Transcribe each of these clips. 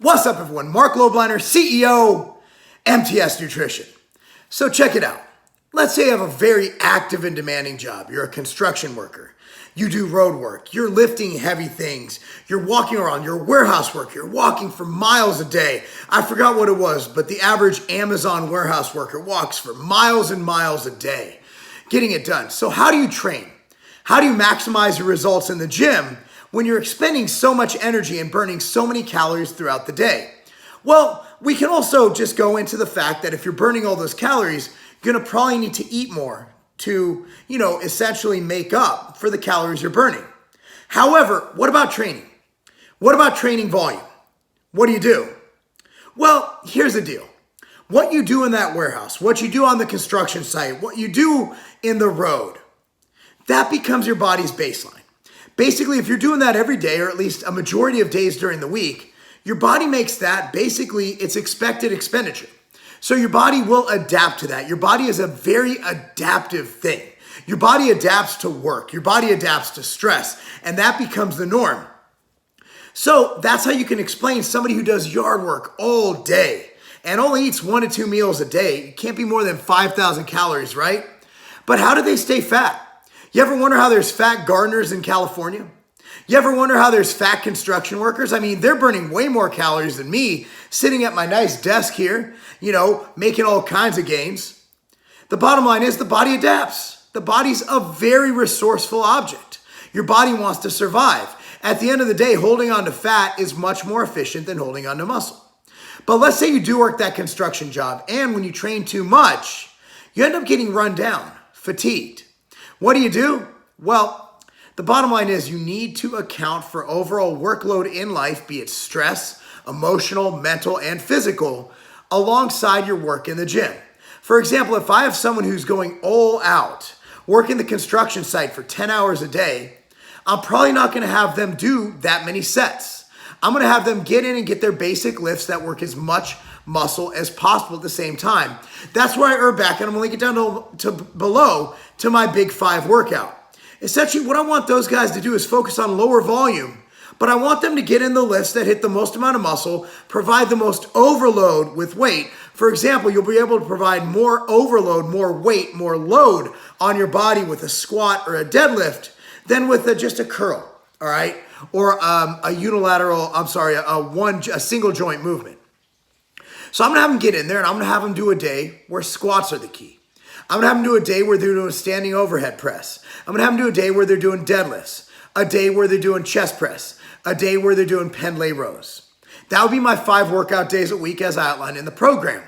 What's up, everyone? Marc Lobliner, CEO, MTS Nutrition. So check it out. Let's say you have a very active and demanding job. You're a construction worker. You do road work. You're lifting heavy things. You're walking around. You're warehouse work. You're walking for miles a day. I forgot what it was, but the average Amazon warehouse worker walks for miles and miles a day getting it done. So how do you train? How do you maximize your results in the gym when you're expending so much energy and burning so many calories throughout the day? Well, we can also just go into the fact that if you're burning all those calories, you're gonna probably need to eat more to, essentially make up for the calories you're burning. However, what about training? What about training volume? What do? Well, here's the deal. What you do in that warehouse, what you do on the construction site, what you do in the road, that becomes your body's baseline. Basically, if you're doing that every day, or at least a majority of days during the week, your body makes that basically its expected expenditure. So your body will adapt to that. Your body is a very adaptive thing. Your body adapts to work. Your body adapts to stress, and that becomes the norm. So that's how you can explain somebody who does yard work all day and only eats 1 to 2 meals a day. It can't be more than 5,000 calories, right? But how do they stay fat? You ever wonder how there's fat gardeners in California? You ever wonder how there's fat construction workers? I mean, they're burning way more calories than me, sitting at my nice desk here, making all kinds of gains. The bottom line is the body adapts. The body's a very resourceful object. Your body wants to survive. At the end of the day, holding on to fat is much more efficient than holding on to muscle. But let's say you do work that construction job, and when you train too much, you end up getting run down, fatigued. What do? Well, the bottom line is you need to account for overall workload in life, be it stress, emotional, mental, and physical, alongside your work in the gym. For example, if I have someone who's going all out, working the construction site for 10 hours a day, I'm probably not going to have them do that many sets. I'm going to have them get in and get their basic lifts that work as much muscle as possible at the same time. That's where I err back, and I'm going to link it down below to my Big 5 workout. Essentially, what I want those guys to do is focus on lower volume, but I want them to get in the lifts that hit the most amount of muscle, provide the most overload with weight. For example, you'll be able to provide more overload, more weight, more load on your body with a squat or a deadlift than with just a curl, all right? Or a single joint movement. So I'm gonna have them get in there, and I'm gonna have them do a day where squats are the key. I'm gonna have them do a day where they're doing a standing overhead press. I'm gonna have them do a day where they're doing deadlifts, a day where they're doing chest press, a day where they're doing pendlay rows. That would be my 5 workout days a week as I outlined in the program.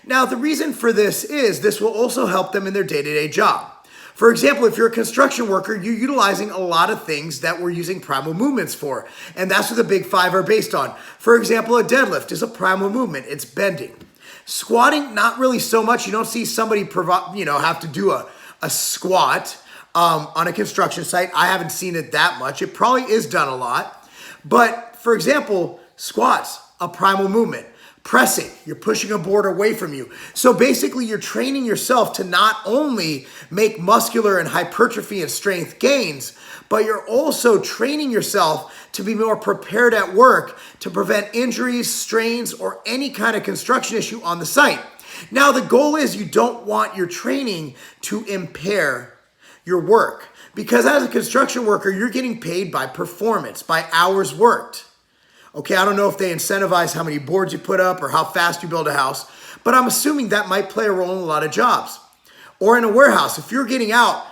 Now, the reason for this is this will also help them in their day-to-day job. For example, if you're a construction worker, you're utilizing a lot of things that we're using primal movements for, and that's what the Big 5 are based on. For example, a deadlift is a primal movement. It's bending. Squatting, not really so much. You don't see somebody have to do a squat on a construction site. I haven't seen it that much. It probably is done a lot. But for example, squats, a primal movement. Pressing, you're pushing a board away from you. So basically, you're training yourself to not only make muscular and hypertrophy and strength gains, but you're also training yourself to be more prepared at work to prevent injuries, strains, or any kind of construction issue on the site. Now, the goal is you don't want your training to impair your work, because as a construction worker, you're getting paid by performance, by hours worked. Okay, I don't know if they incentivize how many boards you put up or how fast you build a house, but I'm assuming that might play a role in a lot of jobs. Or in a warehouse, if you're getting out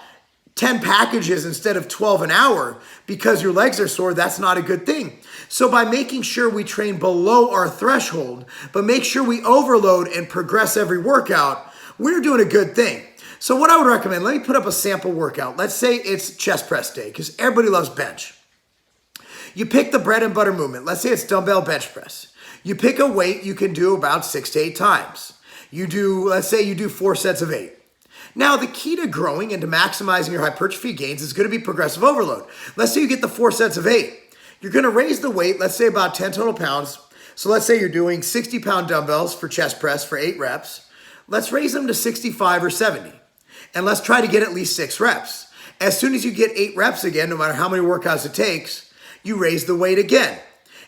10 packages instead of 12 an hour because your legs are sore, that's not a good thing. So by making sure we train below our threshold, but make sure we overload and progress every workout, we're doing a good thing. So what I would recommend, let me put up a sample workout. Let's say it's chest press day, because everybody loves bench. You pick the bread and butter movement. Let's say it's dumbbell bench press. You pick a weight you can do about 6 to 8 times. Let's say you do 4 sets of 8. Now, the key to growing and to maximizing your hypertrophy gains is going to be progressive overload. Let's say you get the 4 sets of 8. You're going to raise the weight, let's say about 10 total pounds. So let's say you're doing 60-pound dumbbells for chest press for 8 reps. Let's raise them to 65 or 70. And let's try to get at least 6 reps. As soon as you get 8 reps again, no matter how many workouts it takes, you raise the weight again.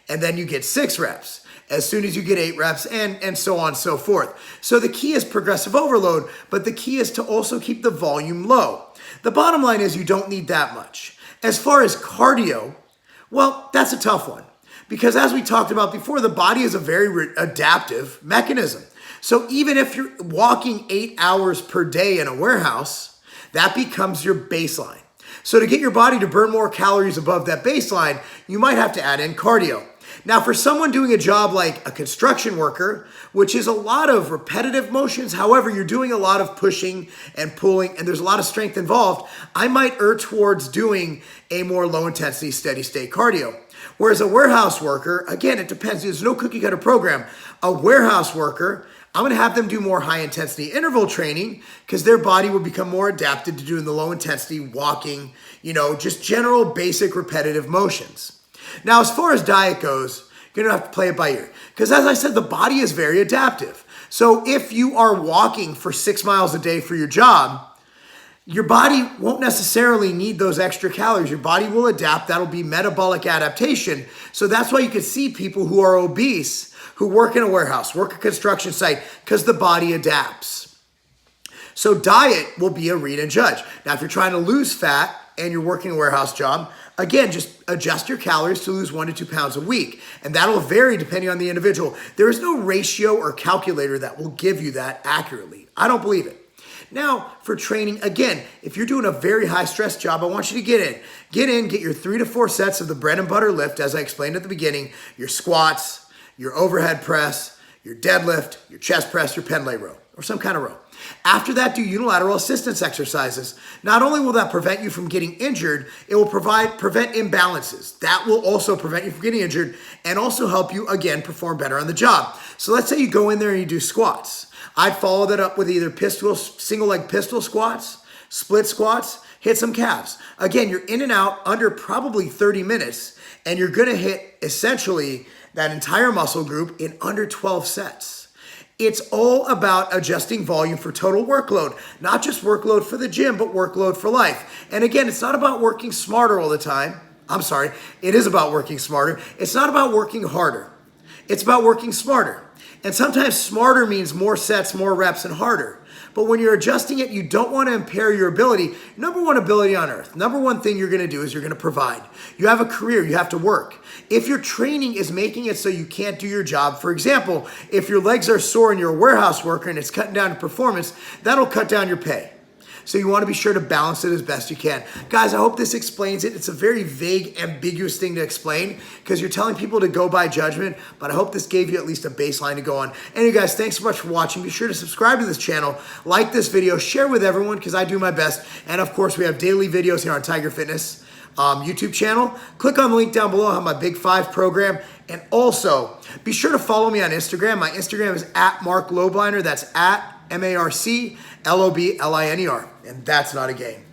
And then you get 6 reps. as soon as you get 8 reps, and so on and so forth. So the key is progressive overload, but the key is to also keep the volume low. The bottom line is you don't need that much. As far as cardio, well, that's a tough one. Because as we talked about before, the body is a very adaptive mechanism. So even if you're walking 8 hours per day in a warehouse, that becomes your baseline. So to get your body to burn more calories above that baseline, you might have to add in cardio. Now, for someone doing a job like a construction worker, which is a lot of repetitive motions, however, you're doing a lot of pushing and pulling, and there's a lot of strength involved, I might err towards doing a more low-intensity, steady-state cardio. Whereas a warehouse worker, again, it depends. There's no cookie-cutter program. A warehouse worker, I'm going to have them do more high-intensity interval training because their body will become more adapted to doing the low-intensity walking, just general basic repetitive motions. Now, as far as diet goes, you're going to have to play it by ear. Because as I said, the body is very adaptive. So if you are walking for 6 miles a day for your job, your body won't necessarily need those extra calories. Your body will adapt. That'll be metabolic adaptation. So that's why you can see people who are obese, who work in a warehouse, work a construction site, because the body adapts. So diet will be a read and judge. Now, if you're trying to lose fat and you're working a warehouse job, again, just adjust your calories to lose 1 to 2 pounds a week. And that'll vary depending on the individual. There is no ratio or calculator that will give you that accurately. I don't believe it. Now, for training, again, if you're doing a very high stress job, I want you to get in. Get your 3 to 4 sets of the bread and butter lift, as I explained at the beginning, your squats, your overhead press, your deadlift, your chest press, your pendlay row, or some kind of row. After that, do unilateral assistance exercises. Not only will that prevent you from getting injured, it will prevent imbalances. That will also prevent you from getting injured and also help you, again, perform better on the job. So let's say you go in there and you do squats. I'd follow that up with either single leg pistol squats, split squats, hit some calves. Again, you're in and out under probably 30 minutes, and you're going to hit essentially that entire muscle group in under 12 sets. It's all about adjusting volume for total workload, not just workload for the gym, but workload for life. And again, it's not about working smarter all the time. I'm sorry, it is about working smarter. It's not about working harder. It's about working smarter. And sometimes smarter means more sets, more reps, and harder. But when you're adjusting it, you don't want to impair your ability. Number one ability on earth. Number one thing you're going to do is you're going to provide. You have a career. You have to work. If your training is making it so you can't do your job, for example, if your legs are sore and you're a warehouse worker and it's cutting down your performance, that'll cut down your pay. So you want to be sure to balance it as best you can. Guys, I hope this explains it. It's a very vague, ambiguous thing to explain because you're telling people to go by judgment, but I hope this gave you at least a baseline to go on. Anyway, guys, thanks so much for watching. Be sure to subscribe to this channel, like this video, share with everyone because I do my best. And of course, we have daily videos here on Tiger Fitness YouTube channel. Click on the link down below. I have my Big 5 program. And also, be sure to follow me on Instagram. My Instagram is @Marc Lobliner. That's @MarcLobliner. And that's not a game.